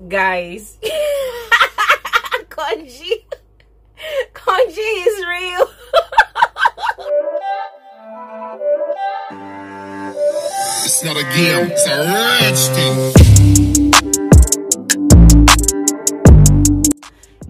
Guys, Konji is real. It's not a game, it's a rich thing.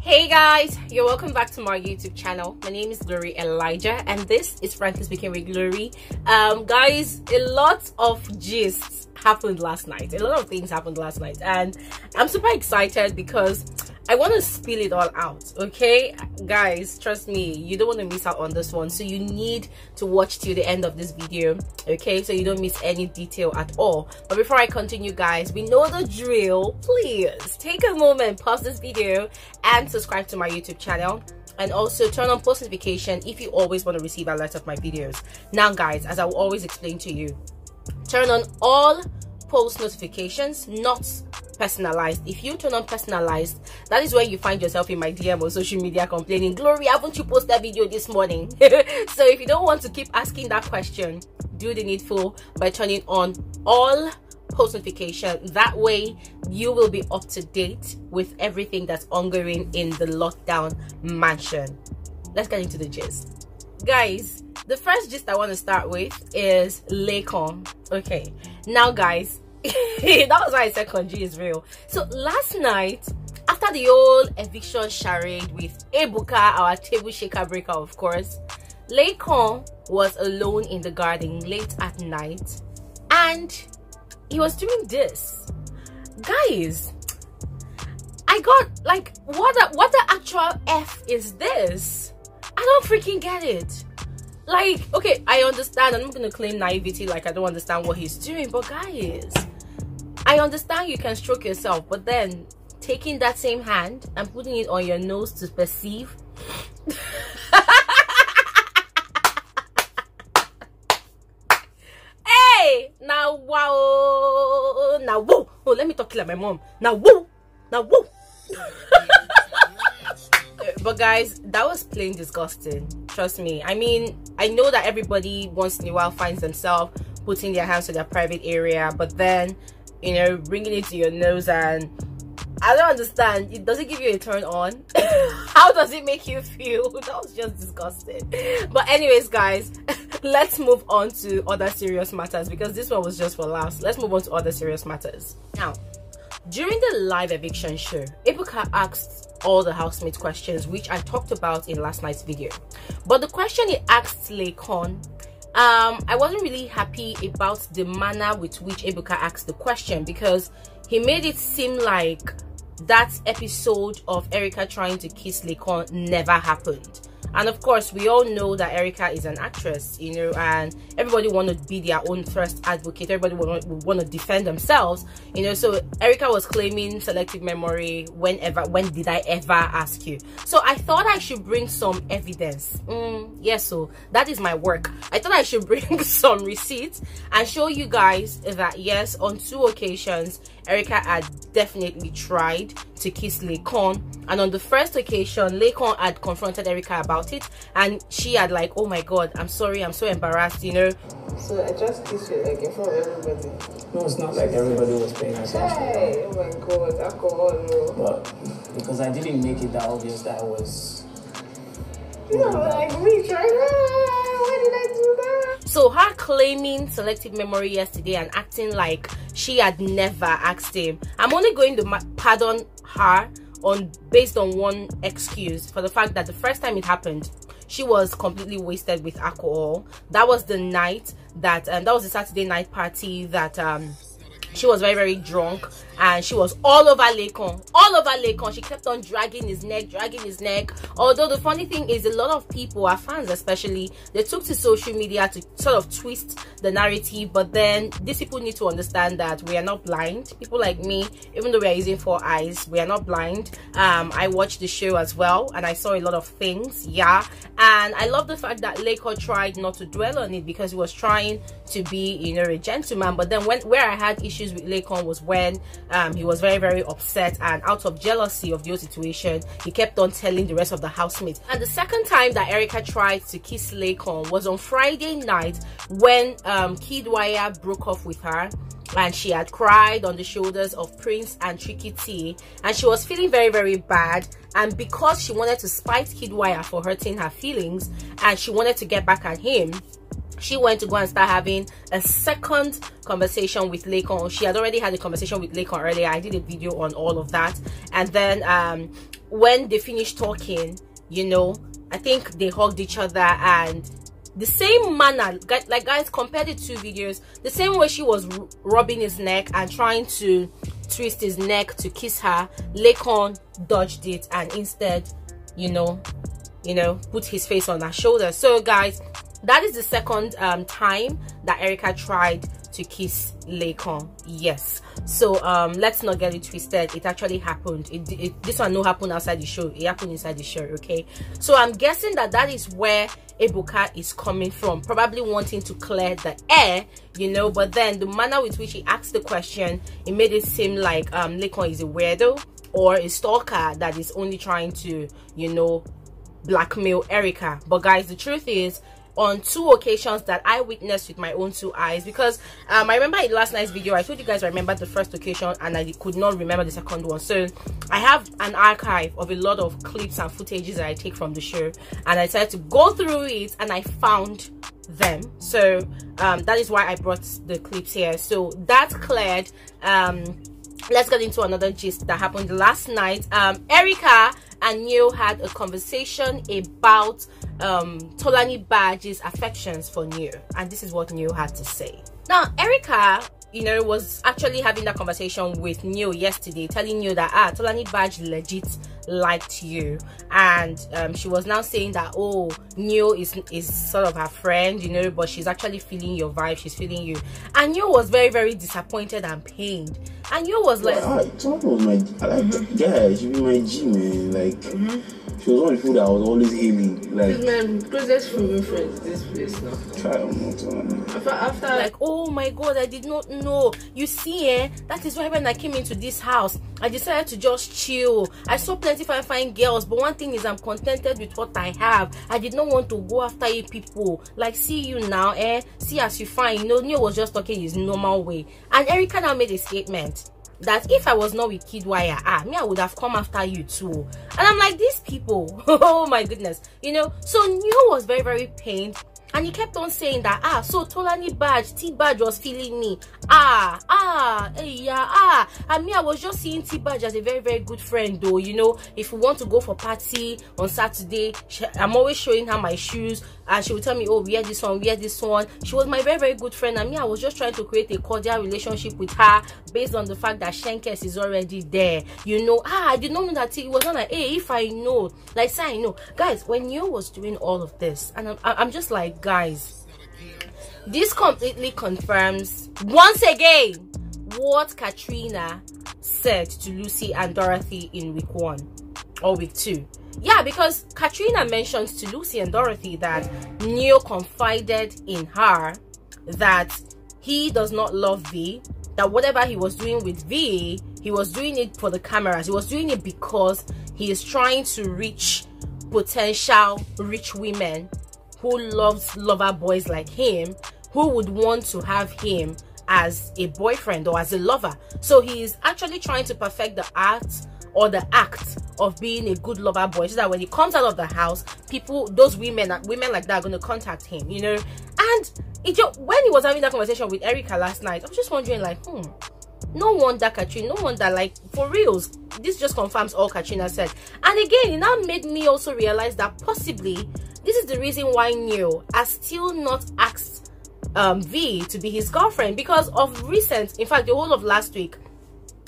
Hey guys, you're welcome back to my YouTube channel. My name is Bbnaija and this is Frankly Speaking with Glory. Guys, a lot of gists happened last night. A lot of things happened last night and I'm super excited because I want to spill it all out. Okay guys, trust me, you don't want to miss out on this one, so you need to watch till the end of this video, okay, so you don't miss any detail at all. But before I continue guys, we know the drill. Please take a moment, pause this video and subscribe to my YouTube channel, and also turn on post notification if you always want to receive alerts of my videos. Now guys, as I will always explain to you, turn on all post notifications, not personalized. If you turn on personalized, that is where you find yourself in my DM or social media complaining, Glory, haven't you posted that video this morning? So if you don't want to keep asking that question, do the needful by turning on all post notification. That way you will be up to date with everything that's ongoing in the lockdown mansion. Let's get into the gist. Guys, the first gist I want to start with is Laycon. Okay, now guys, that was why I said Konji is real. So last night, after the old eviction charade with Ebuka, our table shaker breaker of course, Laycon was alone in the garden late at night and he was doing this. Guys, I got like, what the actual F is this? I don't freaking get it. Like, okay, I understand, I'm not gonna claim naivety like I don't understand what he's doing, but guys, I understand you can stroke yourself, but then taking that same hand and putting it on your nose to perceive. Hey, now wow, now woo. Oh, let me talk like my mom. Now woo, now woo. But guys, that was plain disgusting. Trust me. I mean, I know that everybody once in a while finds themselves putting their hands to their private area, but then, you know, bringing it to your nose, and I don't understand. It doesn't give you a turn on. How does it make you feel? That was just disgusting. But anyways guys, let's move on to other serious matters because this one was just for laughs. Let's move on to other serious matters. Now, during the live eviction show, Ebuka asked all the housemates questions, which I talked about in last night's video. But the question he asked Laycon, I wasn't really happy about the manner with which Ebuka asked the question, because he made it seem like that episode of Erica trying to kiss Laycon never happened. And of course, we all know that Erica is an actress, you know, and everybody want to be their own first advocate. Everybody want to defend themselves, you know. So Erica was claiming selective memory when did I ever ask you? So I thought I should bring some evidence. Yes, so that is my work. I thought I should bring some receipts and show you guys that yes, on 2 occasions, Erica had definitely tried to kiss Laycon, and on the first occasion Laycon had confronted Erica about it and she had like, oh my god, I'm sorry, I'm so embarrassed, you know. So I just kissed you like in front of everybody. No, it's not like everybody was paying attention. Hey, oh my god, alcohol, no. But because I didn't make it that obvious that I was, you know, like me trying, why did I do that? So her claiming selective memory yesterday and acting like she had never asked him, I'm only going to pardon her based on one excuse, for the fact that the first time it happened, she was completely wasted with alcohol. That was the night that that was the Saturday night party that she was very, very drunk and she was all over Laycon, all over Laycon. She kept on dragging his neck. Although the funny thing is, a lot of people, our fans especially, they took to social media to sort of twist the narrative. But then these people need to understand that we are not blind. People like me, even though we are using 4 eyes, we are not blind. I watched the show as well and I saw a lot of things, yeah. And I love the fact that Laycon tried not to dwell on it because he was trying to be, you know, a gentleman. But then where I had issues with Laycon was when he was very, very upset, and out of jealousy of the whole situation, he kept on telling the rest of the housemates. And the second time that Erica tried to kiss Laycon was on Friday night when Kidwaya broke off with her, and she had cried on the shoulders of Prince and Tricky T, and she was feeling very, very bad. And because she wanted to spite Kidwaya for hurting her feelings and she wanted to get back at him, she went to go and start having a second conversation with Laycon. She had already had a conversation with Laycon earlier. I did a video on all of that. And then when they finished talking, you know, I think they hugged each other, and the same manner, like guys, compare the two videos, the same way she was rubbing his neck and trying to twist his neck to kiss her, Laycon dodged it and instead, you know, put his face on her shoulder. So guys, that is the second time that Erica tried to kiss Laycon. Yes. So let's not get it twisted. It actually happened. This one no happened outside the show. It happened inside the show. Okay. So I'm guessing that is where Ebuka is coming from, probably wanting to clear the air, you know. But then the manner with which he asked the question, it made it seem like Laycon is a weirdo or a stalker that is only trying to, you know, blackmail Erica. But guys, the truth is, on 2 occasions that I witnessed with my own 2 eyes, because I remember in last night's video I told you guys I remember the first occasion and I could not remember the second one. So I have an archive of a lot of clips and footages that I take from the show, and I decided to go through it and I found them. So that is why I brought the clips here. So that's cleared. Let's get into another gist that happened last night. Erica and Neo had a conversation about TOLANIBAJ's affections for Neo, and this is what Neo had to say. Now, Erica, you know, was actually having that conversation with Neo yesterday, telling Neo that TOLANIBAJ legit liked you, and she was now saying that, oh, Neo is sort of her friend, you know, but she's actually feeling your vibe, she's feeling you. And Neo was very, very disappointed and pained. And Neo was like, Tola was my, I like that guy, she be my G, man. Like, she was one of the people that I was always hailing. Like, my closest female friend in this place now. After like, oh my god, I did not know. You see, that is why when I came into this house, I decided to just chill. I saw plenty of fine girls, but one thing is I'm contented with what I have. I did not want to go after you people. Like, see you now, see as you find, you know. Neo was just talking his normal way, and Erica now made a statement that if I was not with Kidwaya, me, I would have come after you too. And I'm like, these people, oh my goodness, you know. So Neo was very, very pained, and he kept on saying that, so TOLANIBAJ, T-Baj was feeling me. And me, I was just seeing T-Baj as a very, very good friend though, you know. If we want to go for party on Saturday, I'm always showing her my shoes, and she would tell me, oh, wear this one, wear this one. She was my very, very good friend, and me, I was just trying to create a cordial relationship with her based on the fact that Shenkes is already there, you know. I did not know that. It was not like, hey, if I know, like, say I know. Guys, when Neo was doing all of this, and I'm just like, guys, this completely confirms once again what Katrina said to Lucy and Dorothy in week 1 or week 2. Yeah, because Katrina mentions to Lucy and Dorothy that Neo confided in her that he does not love V, that whatever he was doing with V, he was doing it for the cameras. He was doing it because he is trying to reach potential rich women who loves lover boys like him, who would want to have him as a boyfriend or as a lover. So he is actually trying to perfect the art or the act of being a good lover boy, so that when he comes out of the house, people, those women like that are going to contact him, you know. And when he was having that conversation with Erica last night, I was just wondering, like, no wonder Katrina, no wonder, like, for reals, this just confirms all Katrina said. And again, it now made me also realize that possibly this is the reason why Neo has still not asked V to be his girlfriend, because of recent, in fact the whole of last week,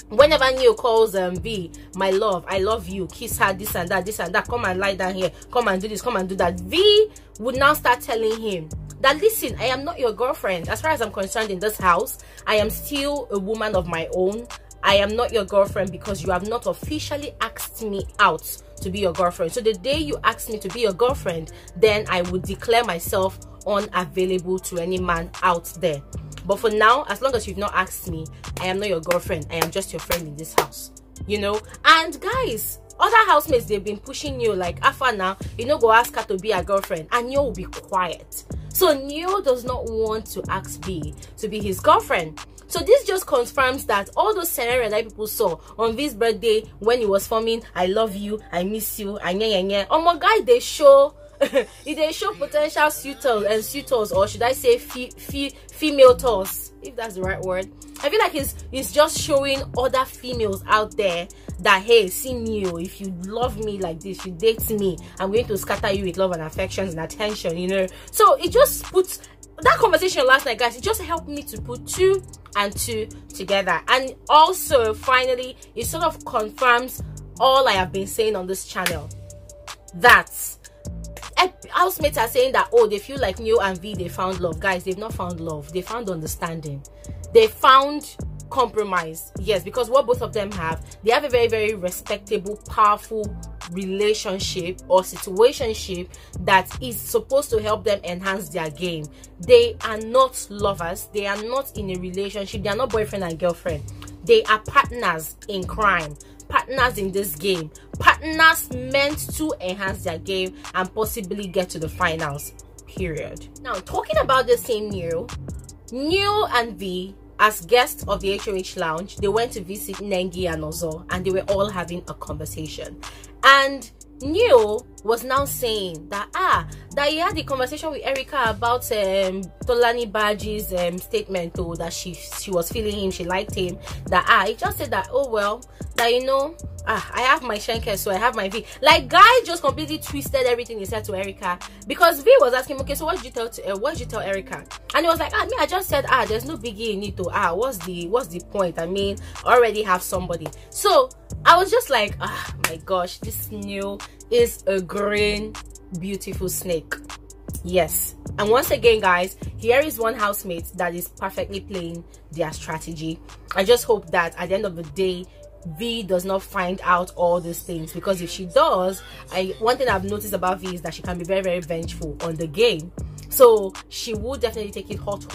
whenever Neo calls V, my love, I love you, kiss her, this and that, come and lie down here, come and do this, come and do that, V would now start telling him that, listen, I am not your girlfriend. As far as I'm concerned in this house, I am still a woman of my own. I am not your girlfriend because you have not officially asked me out to be your girlfriend. So the day you ask me to be your girlfriend, then I would declare myself unavailable to any man out there. But for now, as long as you've not asked me, I am not your girlfriend. I am just your friend in this house, you know. And guys, other housemates, they've been pushing you like, Afa now, you know, go ask her to be a girlfriend, and you will be quiet. So Neo does not want to ask B to be his girlfriend. So this just confirms that all those scenarios that people saw on V's birthday when he was forming I love you, I miss you, and yeah. Oh my God, they show they show potential suitors, or should I say female tours, if that's the right word. I feel like it's just showing other females out there that, hey, see Neo, if you love me like this, you date me, I'm going to scatter you with love and affections and attention, you know. So it just puts that conversation last night, guys, it just helped me to put 2 and 2 together. And also finally, it sort of confirms all I have been saying on this channel, that housemates are saying that, oh, they feel like Neo and V, they found love. Guys, they've not found love, they found understanding, they found compromise. Yes, because what both of them have, they have a very, very respectable, powerful relationship or situationship that is supposed to help them enhance their game. They are not lovers, they are not in a relationship, they are not boyfriend and girlfriend, they are partners in crime, partners in this game, partners meant to enhance their game and possibly get to the finals, period. Now, talking about the same Neo and V, as guests of the HOH lounge, they went to visit Nengi and Ozo, and they were all having a conversation. And Neo was now saying that that he had a conversation with Erica about TOLANIBAJ's statement, though, that she was feeling him, she liked him. That he just said that, oh well, that, you know, I have my Shenke, so I have my V. Like, guy just completely twisted everything he said to Erica, because V was asking, okay, so what did you tell Erica? And he was like, I just said, there's no biggie in it, though. What's the point? I mean, I already have somebody. So I was just like, my gosh, this Neo is a green, beautiful snake. Yes. And once again, guys, here is one housemate that is perfectly playing their strategy. I just hope that at the end of the day, V does not find out all these things, because if she does, one thing I've noticed about V is that she can be very, very vengeful on the game. So she would definitely take it hot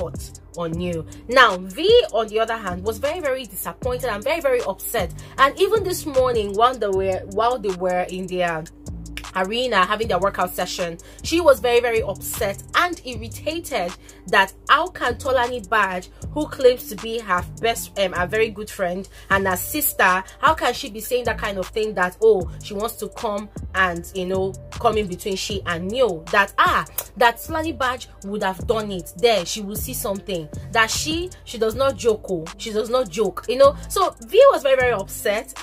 on you. Now, V, on the other hand, was very, very disappointed and very, very upset. And even this morning, while they were in their arena having their workout session, she was very, very upset and irritated that how can TOLANIBAJ, who claims to be her best a very good friend and her sister, how can she be saying that kind of thing, that, oh, she wants to come and, you know, come in between she and Neo, that that TOLANIBAJ would have done it. There she will see something, that she does not joke, she does not joke, you know. So V was very, very upset.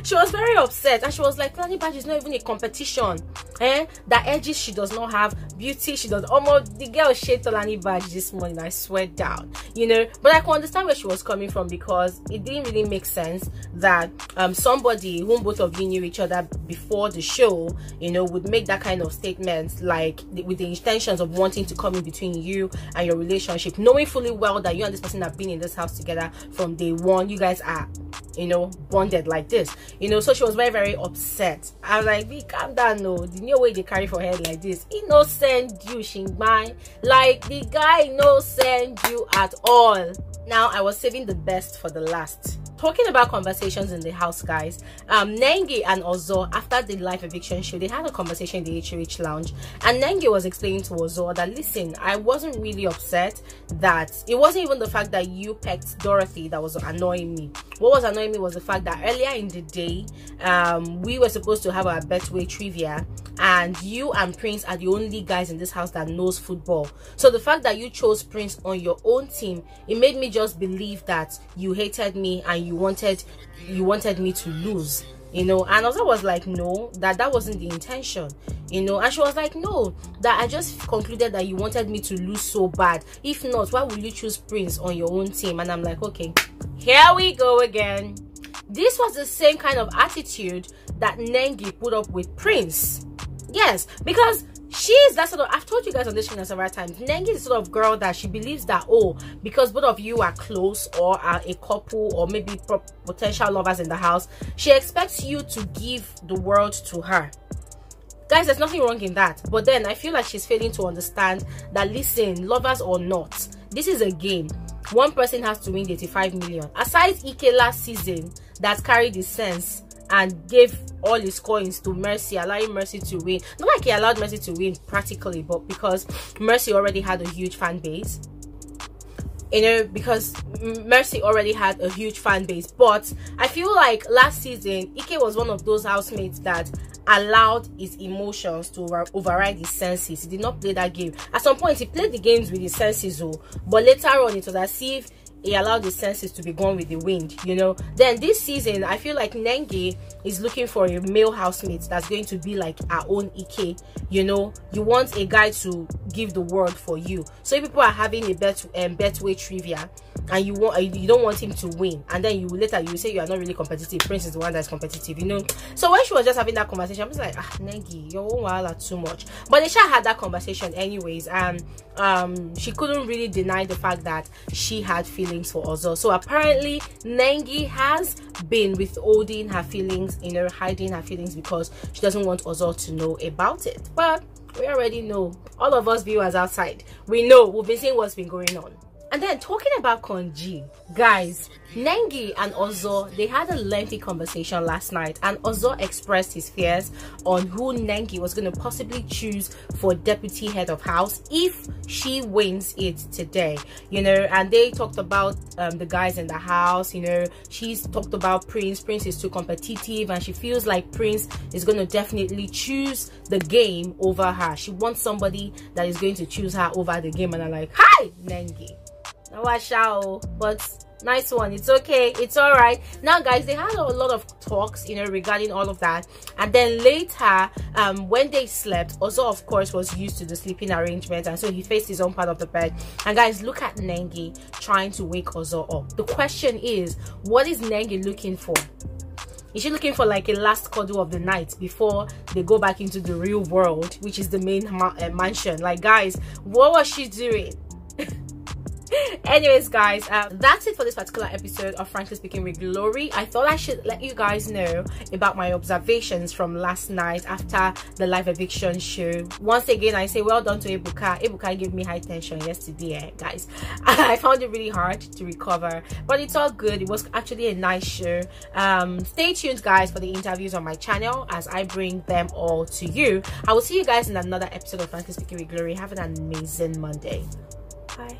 She was very upset, and she was like, TOLANIBAJ is not even a competition. The edges she does not have, beauty she does. Almost the girl shade TOLANIBAJ this morning, I swear down, you know. But I can understand where she was coming from, because it didn't really make sense that somebody whom both of you knew each other before the show, you know, would make that kind of statement, like with the intentions of wanting to come in between you and your relationship, knowing fully well that you and this person have been in this house together from day one. You guys are, you know, bonded like this, you know. So she was very, very upset. I was like, V, calm down, no. The new way they carry for head like this, he no send you, Shingbai. Like, the guy no send you at all. Now, I was saving the best for the last. Talking about conversations in the house, guys, Nengi and Ozo, after the live eviction show, they had a conversation in the HOH lounge, and Nengi was explaining to Ozo that, listen, I wasn't really upset, that it wasn't even the fact that you pecked Dorothy that was annoying me. What was annoying me was the fact that earlier in the day, we were supposed to have our Betway trivia, and you and Prince are the only guys in this house that knows football. So the fact that you chose Prince on your own team, it made me just believe that you hated me and you wanted me to lose, you know. And Ozo was like, no, that wasn't the intention, you know. And she was like, no, that I just concluded that you wanted me to lose so bad. If not, why would you choose Prince on your own team? And I'm like, okay, here we go again. This was the same kind of attitude that Nengi put up with Prince. Yes, because she is that sort of, I've told you guys on this channel several times, Nengi is the sort of girl that she believes that, oh, because both of you are close or are a couple or maybe potential lovers in the house, she expects you to give the world to her. Guys, there's nothing wrong in that, but then I feel like she's failing to understand that, listen, lovers or not, this is a game. One person has to win the 85 million. Aside Ike last season that carried the sense and gave all his coins to Mercy, allowing Mercy to win. Not like he allowed Mercy to win practically, but because Mercy already had a huge fan base. You know, because Mercy already had a huge fan base. But I feel like last season, Ike was one of those housemates that allowed his emotions to override his senses. He did not play that game. At some point, he played the games with his senses, but later on, it was as if he allowed the senses to be gone with the wind, you know. Then this season, I feel like Nengi is looking for a male housemate that's going to be like our own Ike. You know, you want a guy to give the word for you. So if people are having a betway trivia and you don't want him to win, and then you later you say you are not really competitive, Prince is the one that's competitive, you know. So when she was just having that conversation, I was like, Nengi, your own wala too much. But Laycon had that conversation anyways, and she couldn't really deny the fact that she had feelings for Ozo. So apparently Nengi has been withholding her feelings, you know, hiding her feelings because she doesn't want Ozo to know about it. But we already know, all of us viewers outside, we know, we've been seeing what's been going on. And then talking about Konji, guys, Nengi and Ozo, they had a lengthy conversation last night, and Ozo expressed his fears on who Nengi was going to possibly choose for deputy head of house if she wins it today, you know. And they talked about the guys in the house, you know. She's talked about Prince is too competitive, and she feels like Prince is going to definitely choose the game over her. She wants somebody that is going to choose her over the game. And I'm like, hi Nengi, now watch out, but nice one, it's okay, it's all right. Now guys, they had a lot of talks, you know, regarding all of that. And then later, when they slept, Ozo of course was used to the sleeping arrangement, and so he faced his own part of the bed. And guys, look at Nengi trying to wake Ozo up. The question is, what is Nengi looking for? Is she looking for like a last cuddle of the night before they go back into the real world, which is the main mansion? Like guys, what was she doing? Anyways guys, that's it for this particular episode of Frankly Speaking with Glory. I thought I should let you guys know about my observations from last night after the live eviction show. Once again, I say well done to Ebuka gave me high tension yesterday, guys. I found it really hard to recover, but it's all good. It was actually a nice show. Stay tuned guys for the interviews on my channel as I bring them all to you. I will see you guys in another episode of Frankly Speaking with Glory. Have an amazing Monday. Bye.